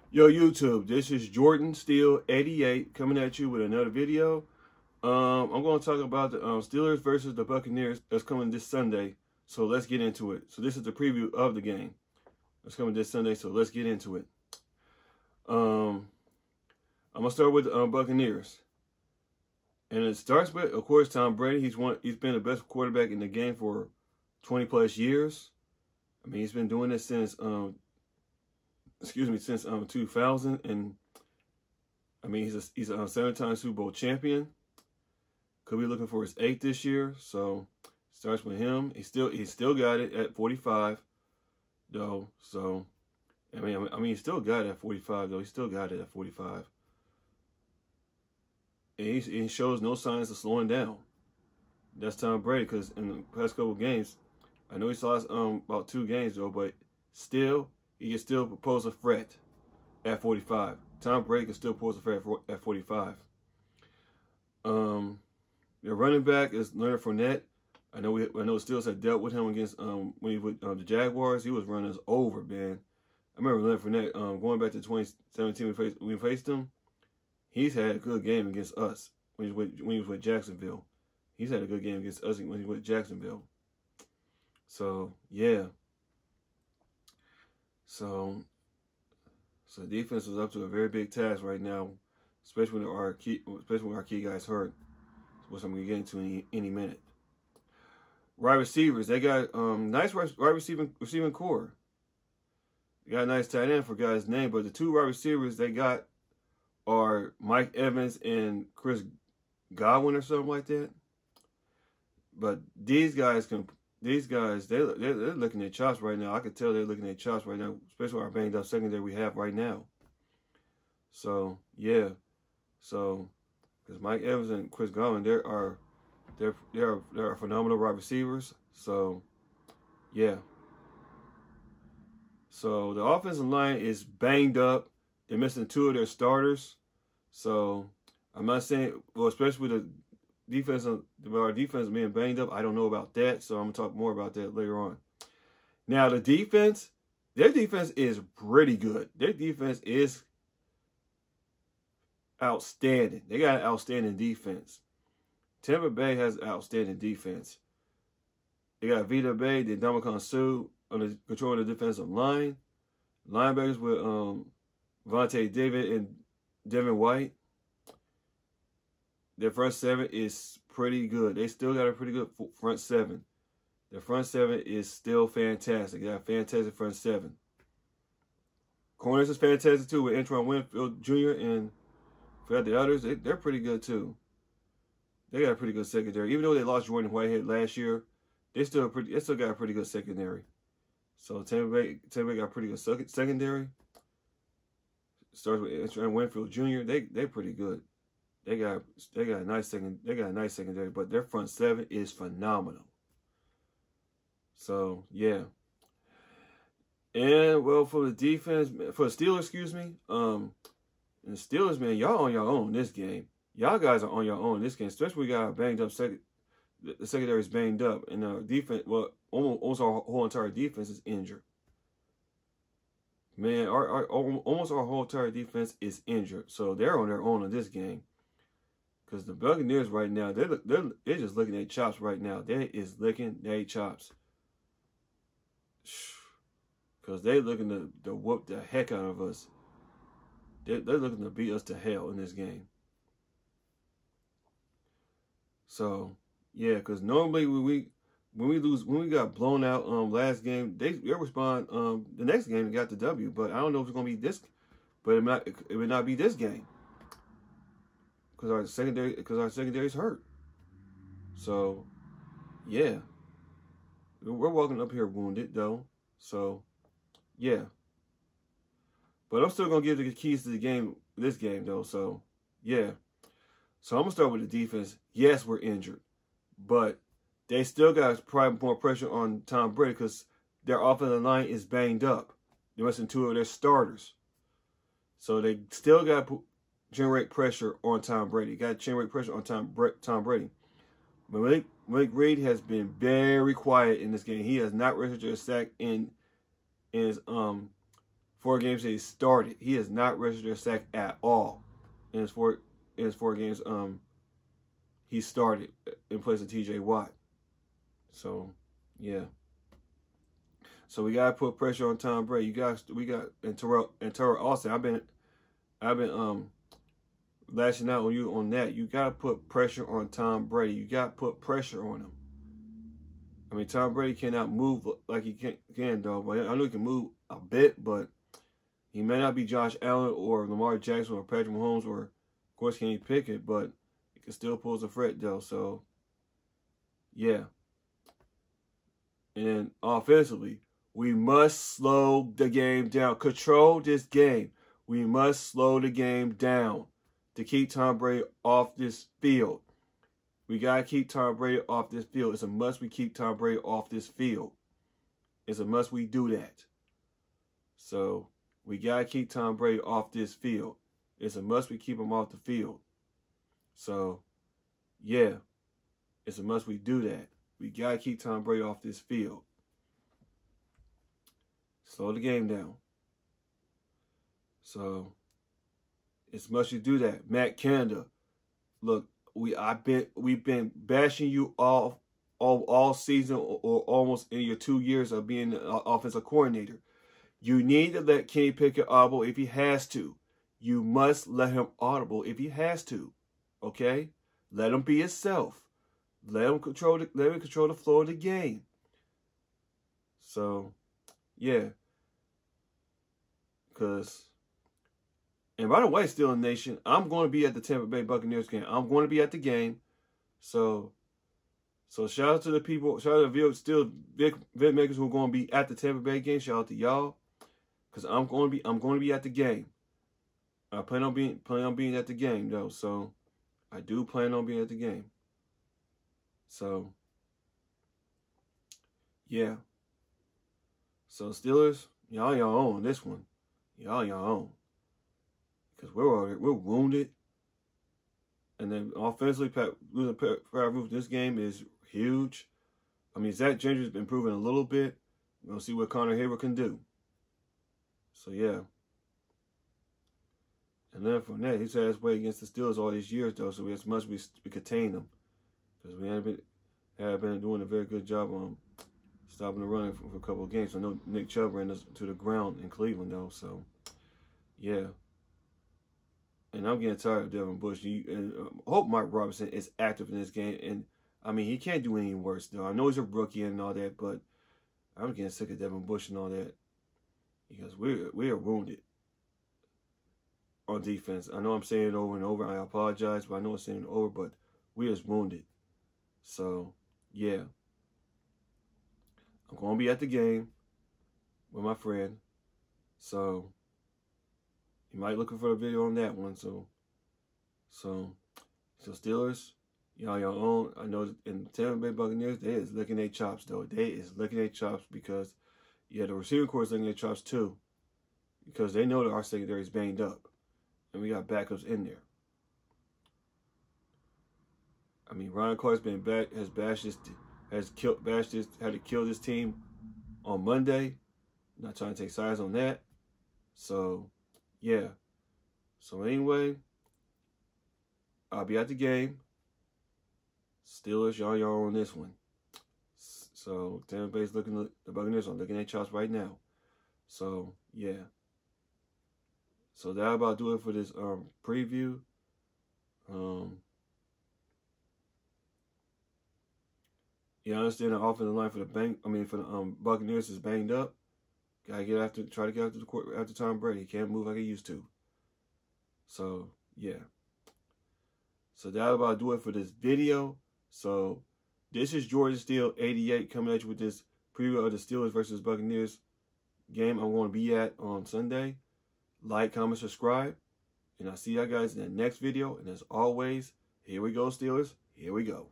Yo, YouTube, this is Jordan Steel 88 coming at you with another video. I'm going to talk about the Steelers versus the Buccaneers that's coming this Sunday. So let's get into it. So this is the preview of the game that's coming this Sunday. So let's get into it. I'm going to start with the Buccaneers. And it starts with, of course, Tom Brady. He's been the best quarterback in the game for 20 plus years. I mean, he's been doing this since since 2000, and I mean he's a 7-time Super Bowl champion. Could be looking for his 8th this year. So starts with him. He still got it at 45 though. So I mean he still got it at 45 though. He still got it at 45, and he shows no signs of slowing down. That's Tom Brady, because in the past couple of games, I know he's lost about 2 games though, but still. He can still pose a threat at 45. Tom Brady can still pose a threat at 45. The running back is Leonard Fournette. I know Steelers had dealt with him against when he was with the Jaguars. He was running us over, man. I remember Leonard Fournette going back to 2017 when we faced him. He's had a good game against us when he was with Jacksonville. He's had a good game against us when he was with Jacksonville. So yeah. So defense is up to a very big task right now, especially when our key guys hurt, which I'm gonna get into any minute. Wide receivers, they got nice wide receiving core. They got a nice tight end for guy's name, but the 2 wide receivers they got are Mike Evans and Chris Godwin or something like that. But they're looking at chops right now. I can tell they're looking at chops right now, especially our banged up secondary we have right now. So yeah, because Mike Evans and Chris Godwin, they're phenomenal wide receivers. So yeah. So the offensive line is banged up. They're missing 2 of their starters. So I'm not saying, well, especially with our defense being banged up, I don't know about that, so I'm going to talk more about that later on. Now, their defense is pretty good. Their defense is outstanding. They got an outstanding defense. Tampa Bay has outstanding defense. They got Vita Bay, then Ndamukong Suh on the control of the defensive line. Linebackers with Vontae David and Devin White. Their front 7 is pretty good. They still got a pretty good front 7. Their front 7 is still fantastic. They got a fantastic front 7. Corners is fantastic too with Antoine Winfield Jr. and for the others, they're pretty good too. They got a pretty good secondary. Even though they lost Jordan Whitehead last year, they still got a pretty good secondary. So Tampa Bay got a pretty good secondary. Starts with Antoine Winfield Jr. They're pretty good. They got a nice secondary, but their front 7 is phenomenal. So yeah. And well, for the defense, for the Steelers, excuse me, and the Steelers, man, y'all on your own this game. Y'all guys are on your own this game, especially we got a banged up the secondary is banged up, and our defense, well, almost our whole entire defense is injured. Man, almost our whole entire defense is injured, so they're on their own in this game. Because the Buccaneers right now, they're just looking at chops right now. They is licking their chops. Because they're looking to whoop the heck out of us. They're looking to beat us to hell in this game. So yeah, because normally when we got blown out last game, they respond the next game and got the W. But I don't know if it's gonna be this, but it would not be this game. Because our secondary is hurt. So, yeah. We're walking up here wounded, though. So, yeah. But I'm still going to give the keys to the game, this game, though. So, yeah. So, I'm going to start with the defense. Yes, we're injured. But they still got probably more pressure on Tom Brady because their offensive line is banged up. They're missing 2 of their starters. So, they still got to generate pressure on Tom Brady. Got to generate pressure on Tom Brady. Malik Reed has been very quiet in this game. He has not registered a sack in his 4 games that he started. He has not registered a sack at all in his four games. He started in place of T.J. Watt. So, yeah. So we gotta put pressure on Tom Brady. We got and Terrell Austin. I've been lashing out on you on that. You gotta put pressure on Tom Brady. You gotta put pressure on him. I mean, Tom Brady cannot move like he can though. But I know he can move a bit, but he may not be Josh Allen or Lamar Jackson or Patrick Mahomes or, of course, Kenny Pickett, but he can still pull the threat though. So, yeah. And then offensively, we must slow the game down. Control this game. We must slow the game down to keep Tom Brady off this field. We got to keep Tom Brady off this field. It's a must we keep Tom Brady off this field. It's a must we do that. So, we got to keep Tom Brady off this field. It's a must we keep him off the field. So, yeah. It's a must we do that. We got to keep Tom Brady off this field. Slow the game down. So, it's must you do that. Matt Canada, look, we've been bashing you all season or almost in your 2 years of being an offensive coordinator. You need to let Kenny Pickett audible if he has to. You must let him audible if he has to. Okay? Let him be himself. Let him control the flow of the game. So, yeah. And by the way, Steelers Nation, I'm going to be at the Tampa Bay Buccaneers game. I'm going to be at the game. So shout out to the people, shout out to the vid makers who are going to be at the Tampa Bay game. Shout out to y'all. Because I'm going to be at the game. I plan on being at the game though. So I do plan on being at the game. So yeah. So Steelers, y'all own this one. Y'all own. Because we're wounded. And then offensively, losing Pat Roof this game is huge. I mean, Zach Gendry's been improving a little bit. We're going to see what Connor Hayward can do. So, yeah. And then from there, he's had his way against the Steelers all these years, though. So, as much as we contain them. Because we have been doing a very good job on stopping the run for a couple of games. I know Nick Chubb ran us to the ground in Cleveland, though. So, yeah. And I'm getting tired of Devin Bush. I hope Mike Robinson is active in this game. And, I mean, he can't do any worse, though. I know he's a rookie and all that, but I'm getting sick of Devin Bush and all that. Because we are wounded on defense. I know I'm saying it over and over. I apologize, but I know I'm saying it over, but we are wounded. So, yeah. I'm going to be at the game with my friend. So, you might looking for a video on that one. So Steelers, y'all own. I know in the Tampa Bay Buccaneers, they is licking their chops, though. They is licking their chops because, yeah, the receiving corps is licking their chops, too. Because they know that our secondary is banged up. And we got backups in there. I mean, Ryan Clark's been back, had to kill this team on Monday. Not trying to take sides on that. So, yeah. So, anyway, I'll be at the game. Steelers, y'all on this one. So, Tampa Bay's looking at the Buccaneers. I'm looking at chops right now. So, yeah. So, that about do it for this preview. Yeah, I understand the offensive line for the Buccaneers is banged up. Try to get after the court after Tom Brady. He can't move like he used to. So, yeah. So that about do it for this video. So, this is Georgia Steel 88 coming at you with this preview of the Steelers versus Buccaneers game I'm going to be at on Sunday. Like, comment, subscribe. And I'll see y'all guys in the next video. And as always, here we go, Steelers. Here we go.